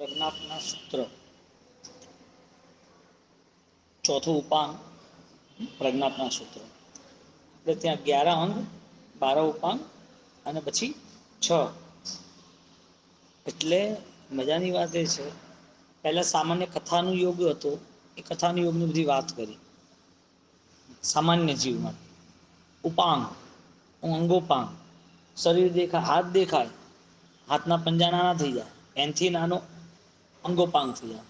પ્રજ્ઞાપના સૂત્ર ચોથું ઉપાંગ પ્રજ્ઞાપના સૂત્ર. એટલે ત્યાં 11 અંગ, 12 ઉપાંગ અને પછી 6. એટલે મજાની વાત એ છે, પહેલા સામાન્ય કથાનું યોગ હતો, એ કથાનું યોગની બધી વાત કરી સામાન્ય જીવમાં. ઉપાંગ અંગોપાંગ, શરીર દેખાય, હાથ દેખાય, હાથના પંજા નાના થઈ જાય, એનથી નાનો અંગોપાંગ થઈ જાય.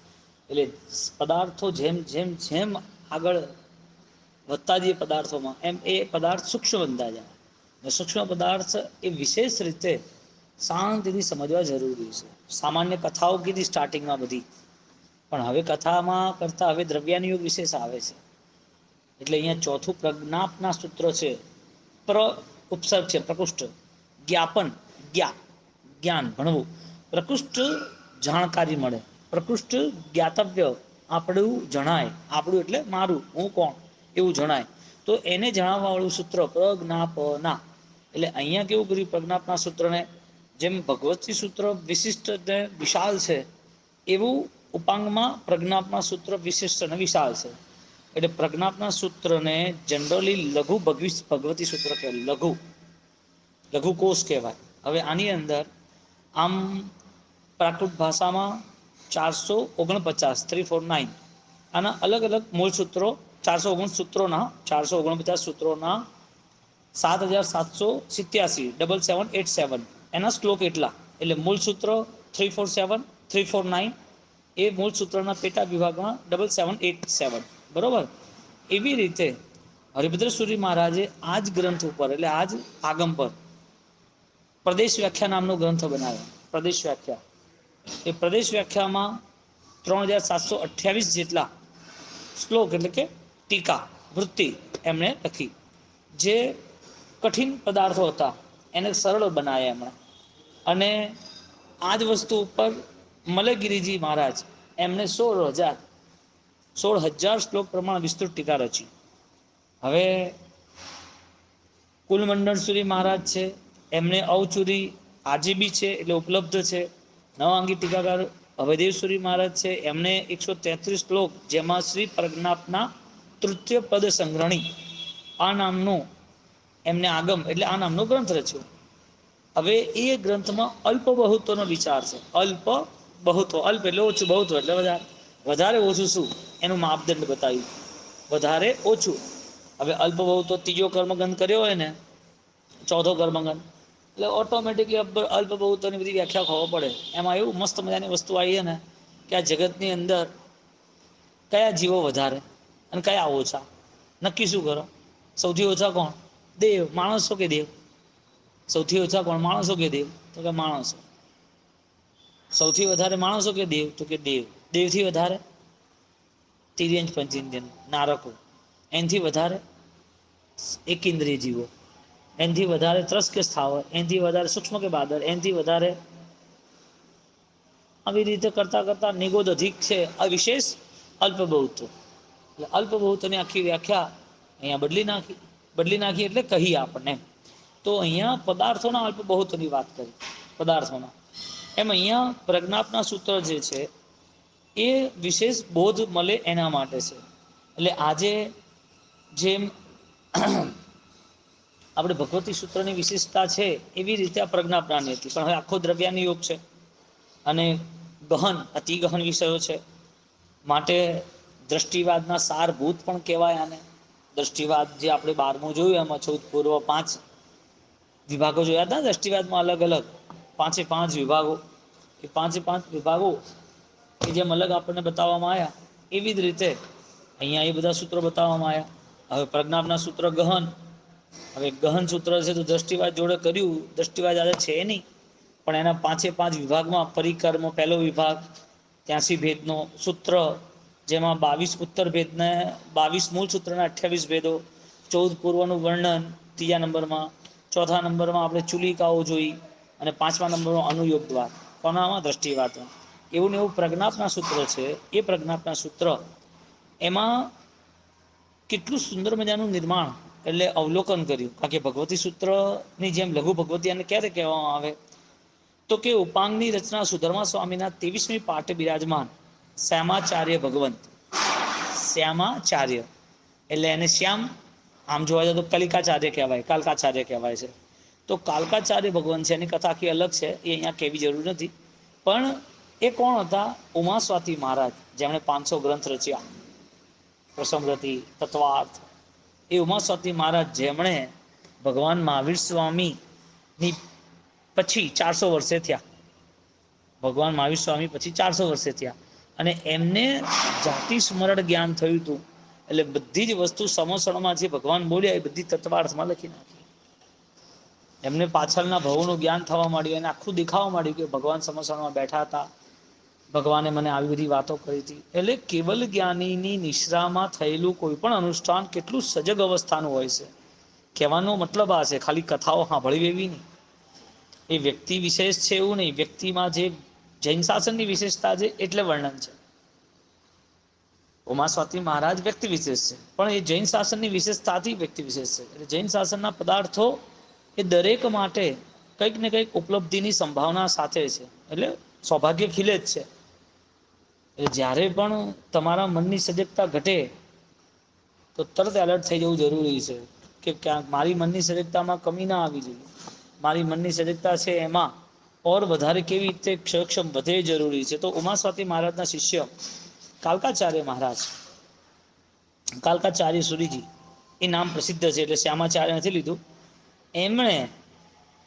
એટલે પદાર્થો જેમ જેમ જેમ આગળ વધતા જઈએ પદાર્થોમાં, એમ એ પદાર્થ સૂક્ષ્મ બનતા જાય. સૂક્ષ્મ પદાર્થ એ વિશેષ રીતે શાંતિથી સમજવા જરૂરી છે. સામાન્ય કથાઓ કીધી સ્ટાર્ટિંગમાં બધી, પણ હવે કથામાં કરતા હવે દ્રવ્યાનુયોગ વિશેષ આવે છે. એટલે અહીંયા ચોથું પ્રજ્ઞાપના સૂત્ર છે. ઉપસર્ગ છે પ્રકુષ્ઠ, જ્ઞાપન જ્ઞાન ભણવું, પ્રકૃષ્ટ જાણકારી મળે, પ્રકૃષ્ટ જ્ઞાતવ્ય આપણું જણાય, આપણું એટલે મારું, હું કોણ એવું જણાય, તો એને જણાવવા વાળું સૂત્ર પ્રજ્ઞાપના. એટલે અહીંયા કેવું કર્યું પ્રજ્ઞાપના સૂત્રને, જેમ ભગવતી સૂત્ર વિશિષ્ટ વિશાલ છે, એવું ઉપાંગમાં પ્રજ્ઞાપના સૂત્ર વિશિષ્ટ અને વિશાલ છે. એટલે પ્રજ્ઞાપના સૂત્રને જનરલી લઘુ ભગવતી સૂત્ર કહેવાય. લઘુ કોષ કહેવાય. હવે આની અંદર આમ પ્રાકૃત ભાષામાં 449 349 આના અલગ અલગ મૂળ સૂત્રો, 449 સૂત્રોના 449 સૂત્રોના 7787 7787 એના શ્લોક એટલા. એટલે મૂળ સૂત્ર 347 349 એ મૂળ સૂત્રના પેટા વિભાગમાં 7787. બરોબર. એવી રીતે હરિભદ્ર સૂરી મહારાજે આ જ ગ્રંથ ઉપર, એટલે આ જ આગમ પર પ્રદેશ વ્યાખ્યા નામનો ગ્રંથ બનાવ્યો. પ્રદેશ વ્યાખ્યા, એ પ્રદેશ વ્યાખ્યામાં 3728 જેટલા શ્લોક એટલે કે ટીકા વૃત્તિ એમણે લખી. જે કઠિન પદાર્થો હતા એને સરળ બનાવ્યા એમણે. અને આ જ વસ્તુ ઉપર મલયગીરીજી મહારાજ એમને 16,000 શ્લોક પ્રમાણે વિસ્તૃત ટીકા રચી. હવે કુલમંડળ સુરી મહારાજ છે, એમને અવચુરી આજે બી છે, એટલે ઉપલબ્ધ છે. નવાંગી ટીકાકાર અભયદેવસુરી મહારાજ છે, એમને 133 શ્લોક, જેમાં શ્રી પ્રજ્ઞાપના તૃતીય પદ સંગ્રહણી આ નામનું એમને આગમ એટલે આ નામનો ગ્રંથ રચ્યો. હવે એ ગ્રંથમાં અલ્પ બહુત્વનો વિચાર છે. અલ્પ બહુત્વ, અલ્પ એટલે ઓછું, બહુત્વ એટલે વધારે. વધારે ઓછું શું એનું માપદંડ બતાવ્યું, વધારે ઓછું. હવે અલ્પ બહુત્વ ત્રીજો કર્મગંધ કર્યો હોય ને, ચોથો કર્મગંધ, એટલે ઓટોમેટિકલી અલ્પ બહુત્વની બધી વ્યાખ્યા ખબર પડે. એમાં એવું મસ્ત મજાની વસ્તુ આવી છે ને, કે આ જગતની અંદર કયા જીવો વધારે અને કયા ઓછા, નક્કી શું કરો? સૌથી ઓછા કોણ? દેવ. માણસો કે દેવ? સૌથી ઓછા કોણ? માણસો કે દેવ? તો કે માણસો. સૌથી વધારે માણસો કે દેવ? તો કે દેવ. દેવથી વધારે તિર્યંચ પંચેન્દ્રિય નારકો, એનાથી વધારે એક ઇન્દ્રિય જીવો, એનાથી વધારે ત્રસ કે સ્થાવર, એનાથી વધારે સૂક્ષ્મ કે બાદર, એનાથી વધારે આવી રીતે કરતા કરતા નિગોદ અધિક છે, અવિશેષ અલ્પ બહુત્વ. એટલે અલ્પ બહુત્વની આખી વ્યાખ્યા અહીંયા બદલી નાખી એટલે કહી આપણને. તો અહીંયા પદાર્થોના અલ્પ બહુત્વની વાત કરી, પદાર્થોના. એમ અહીંયા પ્રજ્ઞાપના સૂત્ર જે છે એ વિશેષ બોધ મળે એના માટે છે. એટલે આજે જેમ આપણે ભગવતી સૂત્રની વિશેષતા છે, એવી રીતે આ પ્રજ્ઞાપનાની હતી. પણ હવે આખો દ્રવ્યાની યોગ છે અને ગહન, અતિ ગહન વિષયો છે. માટે દ્રષ્ટિવાદના સારભૂત પણ કહેવાય આને. દ્રષ્ટિવાદ જે આપણે 12મું જોયું, એમાં 14 પૂર્વ 5 વિભાગો જોયા હતા. દ્રષ્ટિવાદમાં અલગ અલગ 5 વિભાગો, એ 5 વિભાગો કે જેમ અલગ આપણને બતાવવામાં આવ્યા, એવી જ રીતે અહીંયા એ બધા સૂત્રો બતાવવામાં આવ્યા. હવે પ્રજ્ઞાપના સૂત્ર ગહન, હવે ગહન સૂત્ર છે તો દ્રષ્ટિવાદ જોડે કર્યું, દ્રષ્ટિવાદ આજે છે નહીં, પણ એના 5 વિભાગમાં પરિકર્મ પહેલો વિભાગ, 83 ભેદનો સૂત્ર, જેમાં 22 ઉત્તર ભેદને 22 મૂળ સૂત્રના 28 ભેદો, 14 પૂર્વનું વર્ણન ત્રીજા નંબરમાં, ચોથા નંબરમાં આપણે ચુલિકાઓ જોઈ, અને 5મા નંબરમાં અનુયોગ દ્વાર. કોનામાં? દ્રષ્ટિવાદમાં. એવું ને એવું પ્રજ્ઞાપના સૂત્ર છે. એ પ્રજ્ઞાપના સૂત્ર એમાં કેટલું સુંદર મજાનું નિર્માણ એટલે અવલોકન કર્યું. કારણ કે ભગવતી સૂત્રની જેમ લઘુ ભગવતી એને ક્યારે કહેવામાં આવે? તો કે ઉપાંગની રચના સુધર્મા સ્વામીના 23મી પાઠે બિરાજમાન શ્યામાચાર્ય ભગવંત. શ્યામાચાર્ય એટલે એને શ્યામ, આમ જોવા જાય તો કલિકાચાર્ય કહેવાય, કાલકાચાર્ય કહેવાય છે. તો કાલકાચાર્ય ભગવાન છે, એની કથા આખી અલગ છે, એ અહીંયા કહેવી જરૂર નથી. પણ એ કોણ હતા? ઉમાસ્વાતી મહારાજ, જેમણે 500 ગ્રંથ રચ્યા, પ્રસંગતિ, તત્વાર્થ. એ ઉમાસ્વાતી મહારાજ જેમણે ભગવાન મહાવીર સ્વામીની પછી 400 વર્ષે થયા. ભગવાન મહાવીર સ્વામી પછી 400 વર્ષે થયા, અને એમને જાતિ સ્મરણ જ્ઞાન થયું હતું. એટલે બધી જ વસ્તુ સમસણમાં જે ભગવાન બોલ્યા એ બધી તત્વાર્થમાં લખી નાખી. એમને પાછળના ભવોનું જ્ઞાન થવા માંડ્યું, એને આખું દેખાવા માંડ્યું કે ભગવાન સમસણમાં બેઠા હતા, ભગવાને મને આવી બધી વાતો કરી હતી. એટલે કેવલ જ્ઞાનીની નિશ્રામાં થયેલું કોઈ પણ અનુષ્ઠાન કેટલું સજગ અવસ્થાનું હોય છે. કહેવાનો મતલબ આ છે, ખાલી કથાઓ સાંભળવી એવી નહીં. એ વ્યક્તિ વિશેષ છે એવું નહીં, વ્યક્તિમાં જે જૈન શાસનની વિશેષતા છે એટલે વર્ણન છે. ઉમાસ્વાતી મહારાજ વ્યક્તિ વિશેષ છે, પણ એ જૈન શાસનની વિશેષતાથી વ્યક્તિ વિશેષ છે. એટલે જૈન શાસનના પદાર્થો એ દરેક માટે કંઈક ને કંઈક ઉપલબ્ધિની સંભાવના સાથે છે. એટલે સૌભાગ્ય ખીલે જ છે. એટલે જ્યારે પણ તમારા મનની સજગતા ઘટે તો તરત એલર્ટ થઈ જવું જરૂરી છે કે ક્યાંક મારી મનની સજગતામાં કમી ના આવી જોઈએ. મારી મનની સજગતા છે એમાં ઓર વધારે કેવી રીતે ક્ષક્ષમ વધે જરૂરી છે. તો ઉમાસ્વાતી મહારાજના શિષ્ય કાલકાચાર્ય મહારાજ, કાલકાચાર્ય સૂરીજી, એ નામ પ્રસિદ્ધ છે, એટલે શ્યામાચાર્ય નથી લીધું. એમણે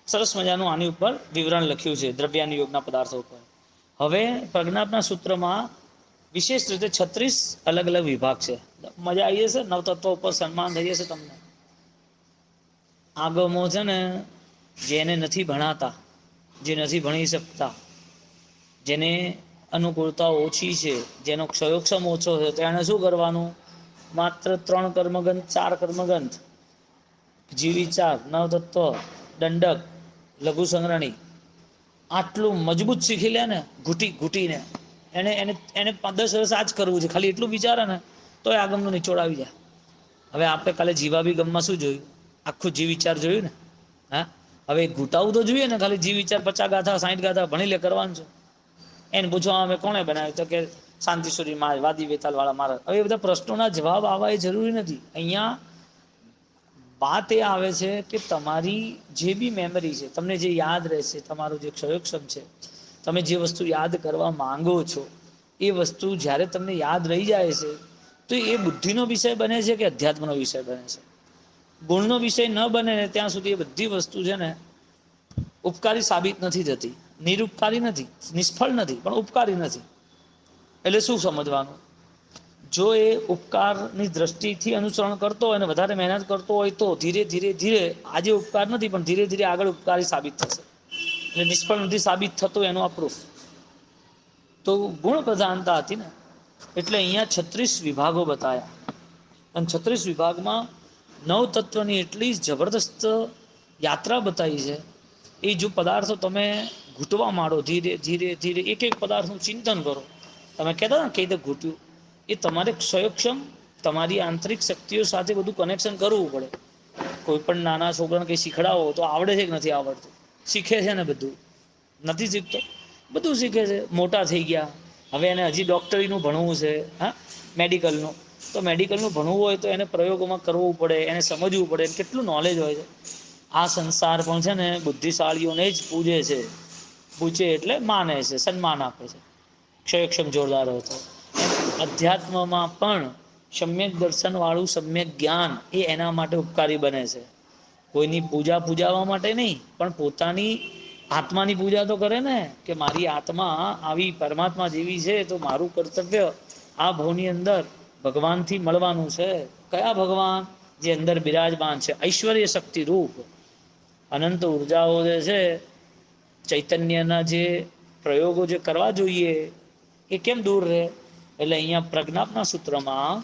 સરસ મજાનું આની ઉપર વિવરણ લખ્યું છે, દ્રવ્યાની યોગના પદાર્થો ઉપર. હવે પ્રજ્ઞાપના સૂત્રમાં વિશેષ રીતે 36 અલગ અલગ વિભાગ છે. મજા આવી જશે, નવતત્વો ઉપર સન્માન થઈ જશે તમને. આગમો છે ને, જેને નથી ભણાતા, જે નથી ભણી શકતા, જેને અનુકૂળતા ઓછી છે, જેનો ક્ષયોક્ષમ ઓછો છે, તો એને શું કરવાનું? માત્ર 3 કર્મગંથ, 4 કર્મગંથ, જીવ વિચાર, નવતત્વ, દંડક, લઘુ સંગ્રહણી, આટલું મજબૂત શીખી લે ને ઘૂંટી ઘૂંટીને, એને એને એને 10 વર્ષ આ જ કરવું છે. ખાલી એટલું વિચારે ને તો એ આગમનો નિચોડ આવી જાય. હવે આપણે કાલે જીવાભિગમમાં શું જોયું? આખું જીવ વિચાર જોયું ને. હા, હવે ઘૂંટાવું તો જોઈએ ને. ખાલી જીવ વિચાર 50 ગાથા 60 ગાથા ભણી લે, કરવાનું છે. એને પૂછવા અમે કોણે બનાવ્યું? તો કે શાંતિસ્વરી મહારાજ, વાદી વેતાલ વાળા મહારાજ. હવે એ બધા પ્રશ્નોના જવાબ આવવા એ જરૂરી નથી. અહીંયા વાત એ આવે છે કે તમારી જે બી મેમરી છે, તમને જે યાદ રહેશે, તમારું જે ક્ષયોક્ષમ છે, તમે જે વસ્તુ યાદ કરવા માંગો છો, એ વસ્તુ જ્યારે તમને યાદ રહી જાય છે, તો એ બુદ્ધિનો વિષય બને છે કે અધ્યાત્મનો વિષય બને છે? ગુણનો વિષય ન બને ને ત્યાં સુધી એ બધી વસ્તુ છે ને ઉપકારી સાબિત નથી થતી. નિરુપકારી નથી, નિષ્ફળ નથી, પણ ઉપકારી નથી. એટલે શું સમજવાનું? જો એ ઉપકારની દ્રષ્ટિથી અનુસરણ કરતો હોય અને વધારે મહેનત કરતો હોય તો ધીરે ધીરે ધીરે, આજે ઉપકાર નથી પણ ધીરે ધીરે આગળ ઉપકારી સાબિત થશે. એટલે નિષ્ફળ નથી સાબિત થતો એનો આ પ્રૂફ. તો ગુણ પ્રધાનતા હતી ને, એટલે અહીંયા 36 વિભાગો બતાયા. અને 36 વિભાગમાં 9 તત્વની એટલી જબરદસ્ત યાત્રા બતાવી છે. એ જો પદાર્થો તમે ઘૂંટવા માંડો, ધીરે ધીરે ધીરે એક એક પદાર્થનું ચિંતન કરો. તમે કહેતા ને કઈ રીતે ઘૂંટ્યું, એ તમારે ક્ષયક્ષમ તમારી આંતરિક શક્તિઓ સાથે બધું કનેક્શન કરવું પડે. કોઈ પણ નાના છોકરાને કંઈ શીખડાવો તો આવડે છે કે નથી આવડતું? શીખે છે ને બધું? નથી શીખતો? બધું શીખે છે. મોટા થઈ ગયા, હવે એને હજી ડૉક્ટરીનું ભણવું છે, હા, મેડિકલનું. તો મેડિકલનું ભણવું હોય તો એને પ્રયોગોમાં કરવું પડે, એને સમજવું પડે, કેટલું નોલેજ હોય છે. આ સંસાર પણ છે ને બુદ્ધિશાળીઓને જ પૂજે છે. પૂજે એટલે માને છે, સન્માન આપે છે. ક્ષયક્ષમ જોરદાર હતો. અધ્યાત્મમાં પણ સમ્યક દર્શન વાળું સમ્યક જ્ઞાન એ એના માટે ઉપકારી બને છે. કોઈની પૂજાવા માટે નહીં, પણ પોતાની આત્માની પૂજા તો કરે ને, કે મારી આત્મા આવી પરમાત્મા જેવી છે, તો મારું કર્તવ્ય આ ભવની અંદર ભગવાનથી મળવાનું છે. કયા ભગવાન? જે અંદર બિરાજમાન છે, ઐશ્વર્ય શક્તિ રૂપ અનંત ઉર્જાઓ જે છે, ચૈતન્યના જે પ્રયોગો જે કરવા જોઈએ એ કેમ દૂર રહે? એટલે અહીંયા પ્રજ્ઞાપના સૂત્રમાં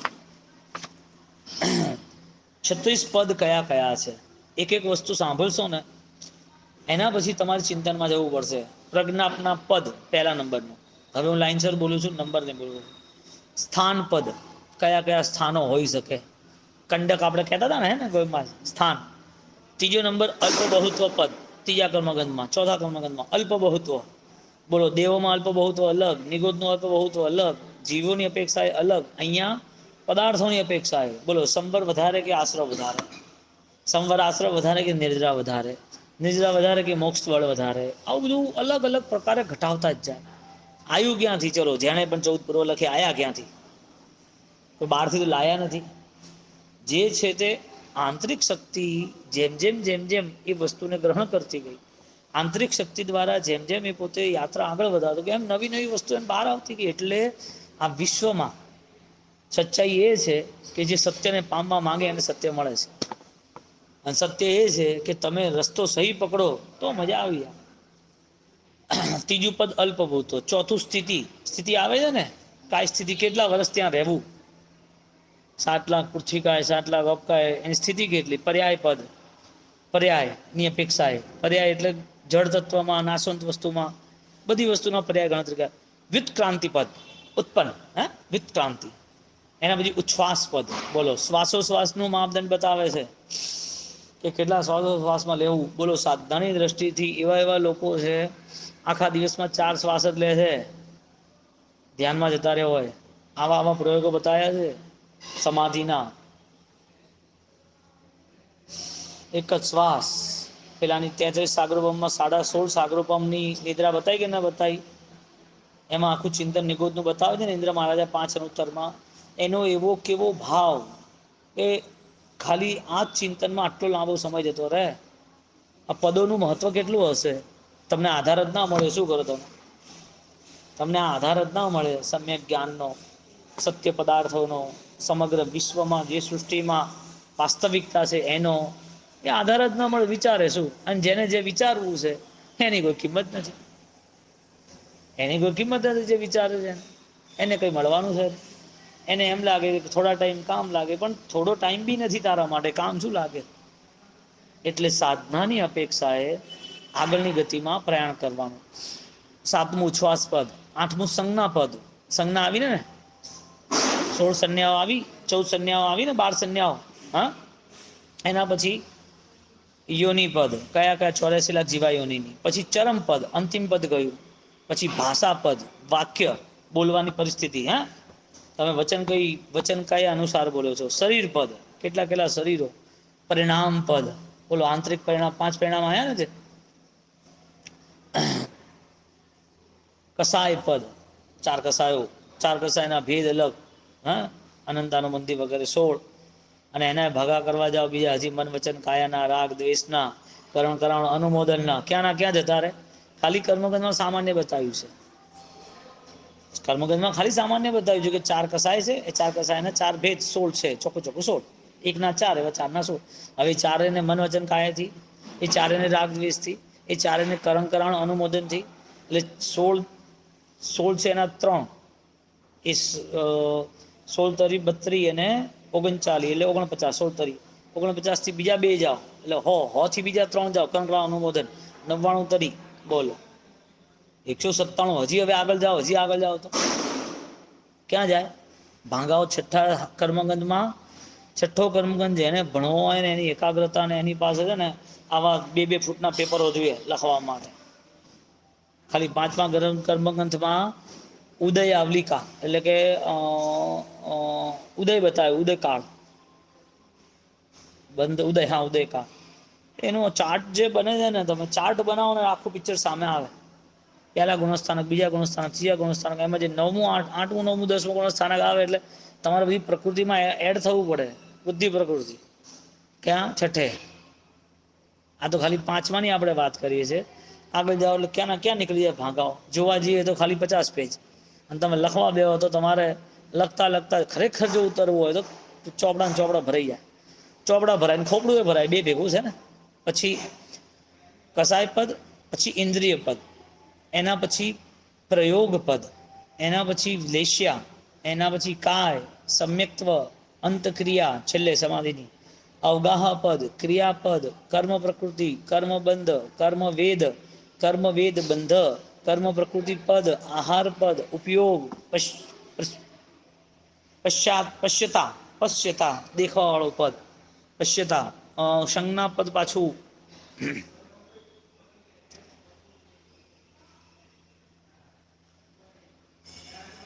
36 પદ કયા કયા છે, એક એક વસ્તુ સાંભળશો ને એના પછી તમારે ચિંતનમાં જવું પડશે. પ્રજ્ઞાપના પદ પહેલા નંબરનું. હવે હું લાઈનસર બોલું છું, નંબર નહીં બોલું. સ્થાન પદ, કયા કયા સ્થાનો હોઈ શકે? કંડક આપણે કહેતા હતા ને, હે ને, કોઈ સ્થાન. ત્રીજો નંબર અલ્પ બહુત્વ પદ, ત્રીજા કર્મગંધમાં, ચોથા કર્મગંધમાં અલ્પ બહુત્વ. બોલો, દેવોમાં અલ્પ બહુત્વ અલગ, નિગોદનું અલ્પ બહુત્વ અલગ, જીવોની અપેક્ષા એ અલગ. અહીંયા પદાર્થોની અપેક્ષા એ બોલો, સંબર વધારે કે આશ્રવ વધારે? સંવર આશ્રવ વધારે કે નિર્જરા વધારે? નિર્જરા વધારે કે મોક્ષ બળ વધારે? આવું બધું અલગ અલગ પ્રકારે ઘટાવતા જ જાય. આયુ ક્યાંથી? ચલો, જેણે પણ 14 પૂર્વ લખી આયા ક્યાંથી? તો બહારથી તો લાયા નથી. જે છે તે આંતરિક શક્તિ જેમ જેમ જેમ જેમ એ વસ્તુને ગ્રહણ કરતી ગઈ, આંતરિક શક્તિ દ્વારા જેમ જેમ એ પોતે યાત્રા આગળ વધારતો કે એમ નવી નવી વસ્તુ એમ બહાર આવતી ગઈ. એટલે આ વિશ્વમાં સચ્ચાઈ એ છે કે જે સત્યને પામવા માંગે એને સત્ય મળે છે. અને સત્ય એ છે કે તમે રસ્તો સહી પકડો તો મજા આવી જાય. ત્રીજું પદ અલ્પભૂતો, ચોથું સ્થિતિ. સ્થિતિ આવે છે ને, કાંઈ સ્થિતિ, કેટલા વર્ષ ત્યાં રહેવું. 7 લાખ પૃથ્વીકાય, 7 લાખ અબકાય, એની સ્થિતિ કેટલી? પર્યાય પદ, પર્યાયની અપેક્ષા એ. પર્યાય એટલે જળ તત્વમાં, નાશવંત વસ્તુમાં, બધી વસ્તુના પર્યાય ગણતરી કરે. વ્યુત્ક્રાંતિ પદ, ઉત્પન્ન, વ્યુત્ક્રાંતિ. એના પછી ઉચ્છ્વાસ પદ. બોલો, શ્વાસોશ્વાસનું માપદંડ બતાવે છે કે કેટલા શ્વાસોશ્વાસમાં લેવું. બોલો, સાધનાની દ્રષ્ટિથી એવા એવા લોકો છે આખા દિવસમાં 4 શ્વાસ જ લે છે, ધ્યાનમાં જતા રહ્યા હોય. આવા આવા પ્રયોગો બતાવ્યા છે સમાધિના. એક જ શ્વાસ. પેલાની 33 સાગરોપમમાં 16.5 સાગરોપમની નિદ્રા બતાવી કે ના બતાવી? એમાં આખું ચિંતન નિગોદનું બતાવે છે ને ઇન્દ્ર મહારાજા 5 અનુત્તરમાં. એનો એવો કેવો ભાવ એ ખાલી આ જ ચિંતનમાં આટલો લાંબો સમય જતો રહે. આ પદોનું મહત્વ કેટલું હશે? તમને આધાર જ ના મળે, શું કરો તમે? તમને આ આધાર જ ના મળે સમ્યક જ્ઞાનનો, સત્ય પદાર્થોનો, સમગ્ર વિશ્વમાં જે સૃષ્ટિમાં વાસ્તવિકતા છે એનો એ આધાર જ ના મળે. વિચારે શું? અને જેને જે વિચારવું છે એની કોઈ કિંમત નથી. એની કોઈ કિંમત નથી. જે વિચારે છે એને કંઈ મળવાનું છે? એને એમ લાગે કે થોડા ટાઈમ કામ લાગે, પણ થોડો ટાઈમ બી નથી તારા માટે, કામ શું લાગે? એટલે સાધનાની અપેક્ષાએ આગળની ગતિમાં પ્રયાણ કરવાનું. 7મું ઉચ્છ્વાસ પદ. 8મું સંજ્ઞા પદ. સંજ્ઞા આવી ને 16 સંજ્ઞાઓ આવી, 14 સંજ્ઞાઓ આવી ને, 12 સંજ્ઞાઓ. હા, એના પછી યોની પદ. કયા કયા? 84 લાખ જીવા યોનીની. પછી ચરમ પદ, અંતિમ પદ ગયું. પછી ભાષા પદ, વાક્ય બોલવાની પરિસ્થિતિ. હા, તમે વચન કયા અનુસાર બોલો છો. શરીર પદ, કેટલા કેટલા શરીરો. પરિણામ પદ, બોલો આંતરિક પરિણામ, 5 પરિણામ આવ્યા ને? કસાય પદ, 4 કસાયો, 4 કસાયના ભેદ અલગ. હા, અનંતાનું મંદિર વગેરે 16. અને એને ભગા કરવા જાઓ બીજા હજી મન વચન કાયાના, રાગ દ્વેષના, કરણ કરાણ અનુમોદનના. ક્યાં ના ક્યાં જતા રહે? ખાલી કર્મગંધમાં સામાન્ય બતાવ્યું છે. કર્મગંધમાં ખાલી સામાન્ય બતાવ્યું છે કે 4 કસાય છે, એ 4 કસાયના 4 ભેદ 16 છે. ચોખ્ખું ચોખ્ખું 16. 1 ના 4, એવા 4 ના 16. હવે 4 ને મન વચન કાયાથી, એ 4 ને રાગ દ્વેષથી, એ 4 ને કરણ કરાણ અનુમોદનથી. એટલે 16 છે એના 3. એ 16 તરી 32 અને 39 એટલે 49. 16 તરી 49 થી બીજા 2 જાઓ એટલે હો થી બીજા 3 જાઓ, કરણ કરાણ અનુમોદન 99 તરી. બોલો, 197. હજી હવે આગળ જાઓ, હજી આગળ જાઓ તો ક્યાં જાય? ભાંગાઓ 6ઠ્ઠા કર્મગંધમાં. 6ઠ્ઠો કર્મગંધ જેને ભણવો હોય ને, એની એકાગ્રતા ને એની પાસે છે ને આવા 2-2 ફૂટના પેપરો જોઈએ લખવા માટે. ખાલી 5મા કર્મગંથમાં ઉદય આવલિકા એટલે કે ઉદય બતાવે, ઉદયકાળ બંધ, ઉદય. હા, ઉદયકાળ. એનો ચાર્ટ જે બને છે ને, તમે ચાર્ટ બનાવો ને આખું પિક્ચર સામે આવે. પહેલા ગુણસ્થાનક, બીજા ગુણસ્થાનક, ત્રીજા ગુણસ્થાનક, એમાં જે 9મું, 8મું, 9મું, 10મું ગુણસ્થાનક આવે એટલે તમારે બધી પ્રકૃતિમાં એડ થવું પડે. બુદ્ધિ પ્રકૃતિ ક્યાં? 6ઠ્ઠે. આ તો ખાલી 5માની આપણે વાત કરીએ છીએ. આગળ જાઓ એટલે ક્યાં ના ક્યાં નીકળી જાય ભાંગાઓ. જોવા જઈએ તો ખાલી 50 પેજ. અને તમે લખવા બેહો તો તમારે લખતા લખતા ખરેખર જો ઉતરવું હોય તો ચોપડા ને ચોપડા ભરાઈ જાય. ચોપડા ભરાય ને ખોપડું એ ભરાય, 2 ભેગું છે ને. પછી કસાય પદ, પછી ઇન્દ્રિય પદ, એના પછી પ્રયોગ પદ, એના પછી લેશ્યા, એના પછી કાય, સમ્યક્ત્વ, અંતક્રિયા, છેલ્લે સમાધિની. અવગાહ પદ, ક્રિયાપદ, કર્મ પ્રકૃતિ, કર્મબંધ, કર્મવેદ, કર્મવેદ બંધ, કર્મ પ્રકૃતિ પદ, આહાર પદ, ઉપયોગ, પશ્યતા દેખાવા વાળો પદ, પશ્યતા. સંજ્ઞા પદ પાછું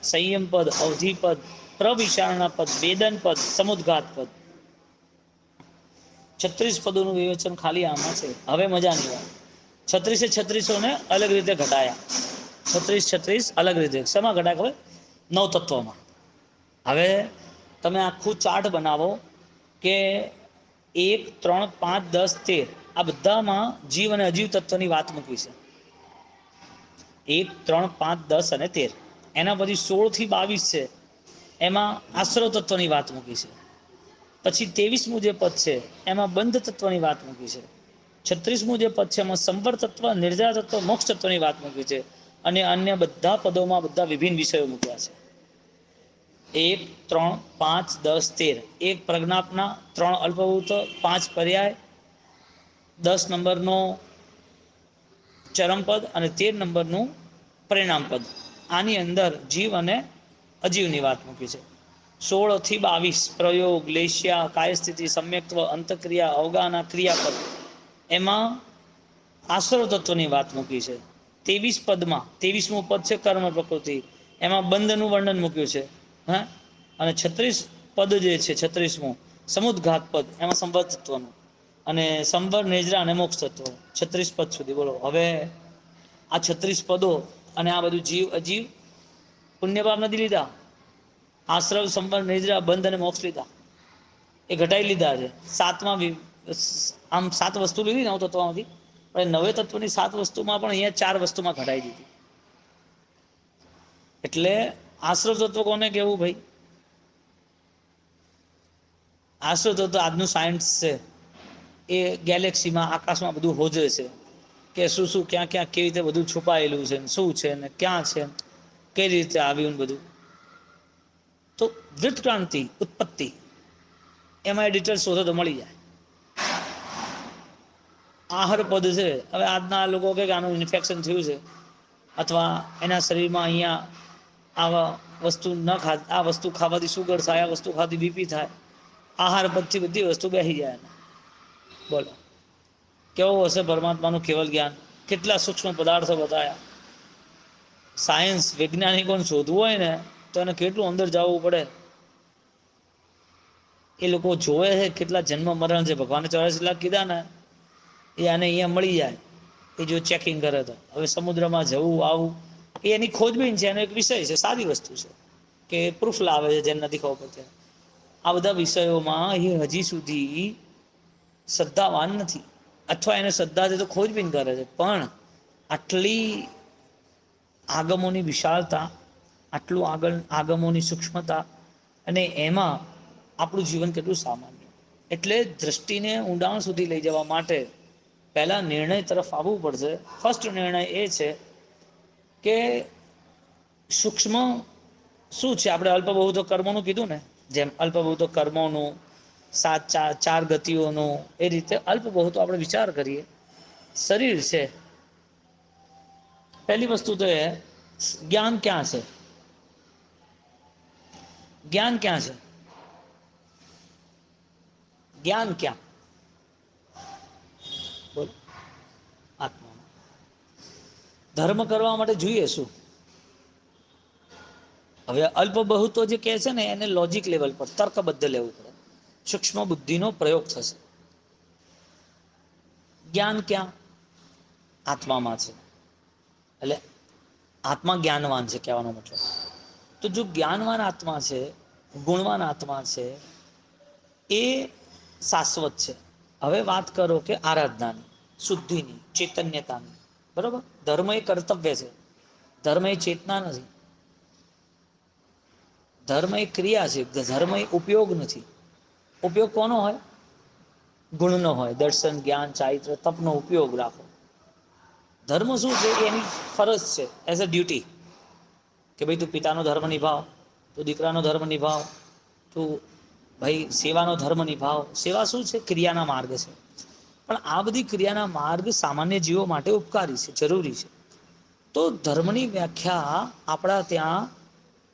સંયમ પદ, અવધિ પદ, પ્રવિચારણા પદ, વેદન પદ, સમુદ્ઘાત પદ. 36 પદોનું વિવેચન ખાલી આમાં છે. હવે મજાની વાત, 36 ને અલગ રીતે ઘટાયા. 36 અલગ રીતે શેમાં ઘટાય ખબર? 9 તત્વોમાં. હવે તમે આખું ચાર્ટ બનાવો કે 1, 3, 5, 10, 13 આ બધામાં જીવ અને અજીવ તત્વની વાત મૂકી છે. 1, 3, 5, 10 અને 13. એના પછી 16 થી 22 છે, એમાં આશ્રવ તત્વની વાત મૂકી છે. પછી 23મું જે પદ છે એમાં બંધ તત્વની વાત મૂકી છે. 36મું જે પદ છે એમાં સંવર તત્વ, નિર્જા તત્વ, મોક્ષ તત્વની વાત મૂકી છે. અને અન્ય બધા પદોમાં બધા વિભિન્ન વિષયો મૂક્યા છે. 1, 3, 5, 10, 13 એક પ્રજ્ઞાપના, 3 અલ્પભૂત, 5 પર્યાય, 10 નંબરનો ચરમપદ અને 13 નંબરનું પરિણામ પદ. આની અંદર જીવ અને અજીવની વાત મૂકી છે. 16 થી 22 પ્રયોગ, લેશિયા, કાયસ્થિતિ, સમ્યક્ત્વ, અંતક્રિયા, અવગાના, ક્રિયાપદ. એમાં આશ્રવ તત્વની વાત મૂકી છે. 23 પદમાં 23મું પદ છે કર્મ પ્રકૃતિ, એમાં બંધનું વર્ણન મૂક્યું છે. હા, અને 36 પદ જે છે 36મું સમુદ્ઘાત પદ, એમાં સંવર તત્વનું અને સંવર, નેજરા અને મોક્ષ તત્વ. 36 પદ સુધી બોલો. હવે આ 36 પદો અને આ બધું જીવ અજીવ પુણ્ય પાપ નથી લીધા. આશ્રવ, સંવર, નિદ્રા, બંધ અને મોક્ષ લીધા. એ ઘટાઈ લીધા છે. સાતમા આમ 7 વસ્તુ લીધી 9 તત્વમાંથી, પણ 9 તત્વની 7 વસ્તુમાં પણ અહીંયા 4 વસ્તુમાં ઘટાઈ દીધી. એટલે આશ્રવ તત્વ કોને કેવું ભાઈ? આશ્રવ તત્વ આજનું સાયન્સ છે. એ ગેલેક્સીમાં, આકાશમાં બધું હોજે છે કે શું શું ક્યાં ક્યાં કેવી રીતે બધું છુપાયેલું છે, શું છે ને ક્યાં છે, કઈ રીતે આવ્યું બધું. તો વ્યુત્ક્રાંતિ, ઉત્પત્તિ, એમાં એ ડિટેલ્સ શોધો તો મળી જાય. આહાર પદ છે. હવે આજના લોકો કે આનું ઇન્ફેક્શન થયું છે અથવા એના શરીરમાં અહીંયા આવા વસ્તુ ન ખા, આ વસ્તુ ખાવાથી સુગર થાય, આ વસ્તુ ખાવાથી બીપી થાય. આહાર પદથી બધી વસ્તુ બેસી જાય. બોલો કેવું હશે પરમાત્માનું કેવલ જ્ઞાન? કેટલા સૂક્ષ્મ પદાર્થો બતાયા. સાયન્સ વૈજ્ઞાનિકોને શોધવું હોય ને તો એને કેટલું અંદર જવું પડે. એ લોકો જોવે છે કેટલા જન્મ મરણ છે. ભગવાને 84 લાખ કીધા ને એ આને અહીંયા મળી જાય. એ જો ચેકિંગ કરે તો. હવે સમુદ્રમાં જવું આવું એ એની ખોજબીન છે, એનો એક વિષય છે, સારી વસ્તુ છે કે પ્રૂફ લાવે છે જેમ નથી ખબર પડતી. આ બધા વિષયોમાં એ હજી સુધી શ્રદ્ધાવાન નથી, અથવા એને શ્રદ્ધા છે તો ખોજબીન કરે છે. પણ આટલી આગમોની વિશાળતા, આટલું આગળ આગમોની સૂક્ષ્મતા, અને એમાં આપણું જીવન કેટલું સામાન્ય. એટલે દ્રષ્ટિને ઊંડાણ સુધી લઈ જવા માટે પહેલા નિર્ણય તરફ આવવું પડશે. ફર્સ્ટ નિર્ણય એ છે કે સૂક્ષ્મ શું છે? આપણે અલ્પ બહુ તો કર્મોનું કીધું ને, જેમ અલ્પ બહુ તો કર્મોનું, સાત ચાર ગતિઓનો, એ રીતે અલ્પ બહુ તો આપણે વિચાર કરીએ. શરીર છે. પહેલી વસ્તુ તો એ જ્ઞાન ક્યાં છે? જ્ઞાન ક્યાં છે? જ્ઞાન ક્યાં? બોલ. આત્મા. ધર્મ કરવા માટે જોઈએ શું? હવે અલ્પ બહુ તો જે કહે છે ને એને લોજિક લેવલ પર તર્કબદ્ધ લેવું પડે. સૂક્ષ્મ બુદ્ધિનો પ્રયોગ થશે. જ્ઞાન ક્યાં? આત્મામાં છે. એટલે આત્મા જ્ઞાનવાન છે કહેવાનો મતલબ. તો જો જ્ઞાનવાન આત્મા છે, ગુણવાન આત્મા છે, એ શાશ્વત છે. હવે વાત કરો કે આરાધનાની, શુદ્ધિની, ચૈતન્યતાની, બરોબર. ધર્મ એ કર્તવ્ય છે, ધર્મ એ ચેતના નથી. ધર્મ એ ક્રિયા છે, ધર્મ એ ઉપયોગ નથી. ઉપયોગ કોનો હોય? ગુણનો હોય. દર્શન, જ્ઞાન, ચારિત્ર, તપનો ઉપયોગ રાખો. ધર્મ શું છે? એની ફરજ છે, એઝ અ ડ્યુટી, કે ભાઈ તું પિતાનો ધર્મ નિભાવ, તું દીકરાનો ધર્મ નિભાવ, તું ભાઈ સેવાનો ધર્મ નિભાવ. સેવા શું છે? ક્રિયાના માર્ગ છે. પણ આ બધી ક્રિયાના માર્ગ સામાન્ય જીવો માટે ઉપકારી છે, જરૂરી છે. તો ધર્મની વ્યાખ્યા આપણા ત્યાં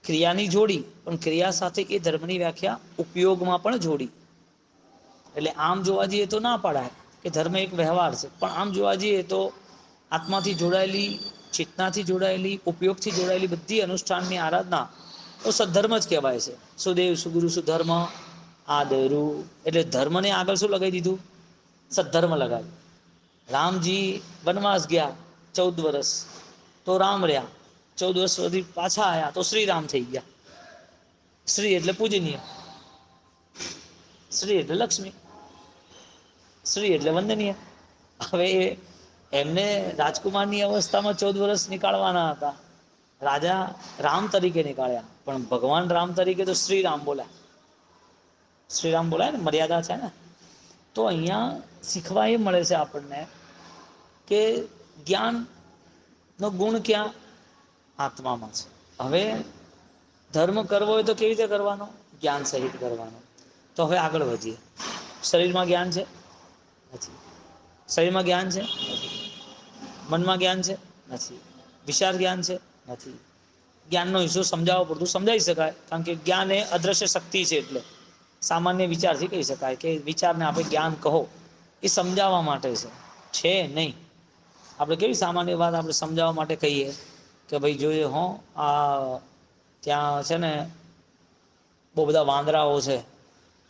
ક્રિયાની જોડી, પણ ક્રિયા સાથે એ ધર્મની વ્યાખ્યા ઉપયોગમાં પણ જોડી. એટલે આમ જોવા જઈએ તો ના પડાય કે ધર્મ એક વ્યવહાર છે, પણ આમ જોવા જઈએ તો આત્માથી જોડાયેલી ચેતનાથી જોડાયેલી, ઉપયોગથી જોડાયેલી બધી અનુષ્ઠાનની આરાધના તો સદ્ધર્મ જ કહેવાય છે. સુદેવ સુગુરુ સુધર્મ આદરુ, એટલે ધર્મને આગળ શું લગાવી દીધું? સદ્ધર્મ લગાવ્યું. રામજી વનવાસ ગયા 14 વર્ષ, તો રામ રહ્યા. 14 વર્ષ સુધી પાછા આવ્યા તો શ્રીરામ થઈ ગયા. શ્રી એટલે પૂજનીય, શ્રી એટલે લક્ષ્મી, શ્રી એટલે વંદનીય. હવે એમને રાજકુમારની અવસ્થામાં 14 વર્ષ નીકાળવાના હતા. રાજા રામ તરીકે નીકાળ્યા, પણ ભગવાન રામ તરીકે તો શ્રીરામ બોલ્યા. શ્રીરામ બોલાય ને, મર્યાદા છે ને. તો અહીંયા શીખવા એ મળે છે આપણને કે જ્ઞાનનો ગુણ ક્યાં? આત્મામાં છે. હવે ધર્મ કરવો હોય તો કેવી રીતે કરવાનો? જ્ઞાન સહિત કરવાનો. તો હવે આગળ વધીએ. શરીરમાં જ્ઞાન છે? નથી. શરીરમાં જ્ઞાન છે? મનમાં જ્ઞાન છે? નથી. વિચાર જ્ઞાન છે? નથી. જ્ઞાનનો હિસ્સો સમજાવવો પડતું સમજાવી શકાય, કારણ કે જ્ઞાન એ અદ્રશ્ય શક્તિ છે. એટલે સામાન્ય વિચારથી કહી શકાય કે વિચારને આપણે જ્ઞાન કહો, એ સમજાવવા માટે છે નહીં. આપણે કેવી સામાન્ય વાત આપણે સમજાવવા માટે કહીએ કે ભાઈ જોઈએ હો, આ ત્યાં છે ને બહુ બધા વાંદરાઓ છે,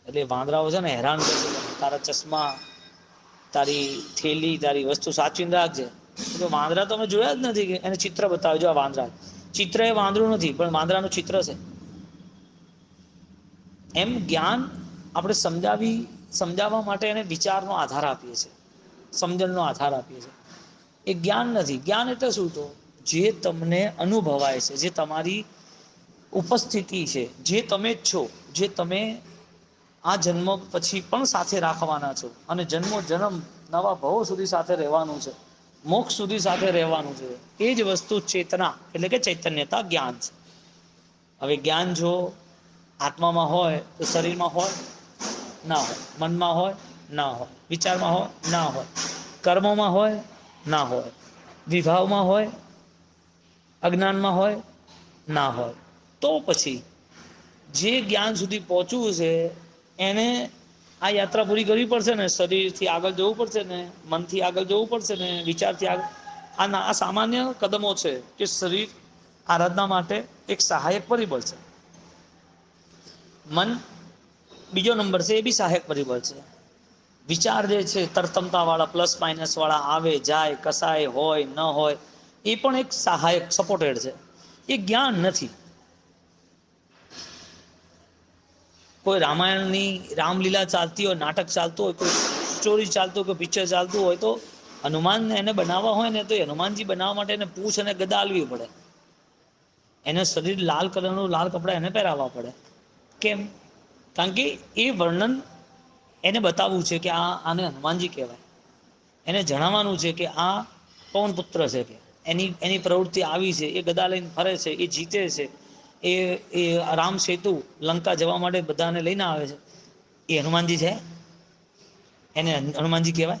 એટલે વાંદરાઓ છે ને હેરાન કરશે, તારા ચશ્મા, તારી થેલી, તારી વસ્તુ સાચવીને રાખજે. તો વાંદરા તો અમે જોયા જ નથી, કે એને ચિત્ર બતાવજો. આ વાંદરા ચિત્ર એ વાંદરું નથી, પણ વાંદરાનું ચિત્ર છે. એમ જ્ઞાન આપણે સમજાવવા માટે એને વિચારનો આધાર આપીએ છીએ, સમજણનો આધાર આપીએ છીએ. એ જ્ઞાન નથી. જ્ઞાન એટલે શું? તો જે તમને અનુભવાય છે, જે તમારી ઉપસ્થિતિ છે, જે તમે જ છો, જે તમે આ જન્મ પછી પણ સાથે રાખવાના છો, અને જન્મો જન્મ નવા ભવો સુધી સાથે રહેવાનું છે, મોક્ષ સુધી સાથે રહેવાનું છે. એ જ વસ્તુ ચેતના એટલે કે ચૈતન્યતા, જ્ઞાન છે. હવે જ્ઞાન જો આત્મામાં હોય તો શરીરમાં હોય? ના હોય. મનમાં હોય? ના હોય. વિચારમાં હોય? ના હોય. કર્મોમાં હોય? ના હોય. વિભાવમાં હોય? અજ્ઞાનમાં હોય? ના હોય. તો પછી જે જ્ઞાન સુધી પહોંચવું છે એને આ યાત્રા પૂરી કરવી પડશે ને. શરીરથી આગળ જવું પડશે ને, મનથી આગળ જવું પડશે ને, વિચારથી આગળ. આ સામાન્ય કદમો છે કે શરીર આરાધના માટે એક સહાયક પરિબળ છે. મન બીજો નંબર છે, એ બી સહાયક પરિબળ છે. વિચાર જે છે તરતમતા વાળા, પ્લસ માઇનસ વાળા, આવે જાય, કસાય હોય ન હોય, એ પણ એક સહાયક, સપોર્ટેડ છે. એ જ્ઞાન નથી. કોઈ રામાયણની રામલીલા ચાલતી હોય, નાટક ચાલતું હોય, કોઈ સ્ટોરી ચાલતું હોય, કોઈ પિક્ચર ચાલતું હોય, તો હનુમાન એને બનાવવા હોય ને, તો હનુમાનજી બનાવવા માટે એને પૂંછ અને ગદા આલવી પડે. એને શરીર લાલ કલરનું, લાલ કપડાં એને પહેરાવવા પડે. કેમ? કારણ કે એ વર્ણન એને બતાવવું છે કે આને હનુમાનજી કહેવાય. એને જણાવવાનું છે કે આ પવન પુત્ર છે, કે એની પ્રવૃત્તિ આવી છે, એ ગદા લઈને ફરે છે, એ જીતે છે, એ રામ સેતુ લંકા જવા માટે બધાને લઈને આવે છે. એ હનુમાનજી છે? એને હનુમાનજી કહેવાય?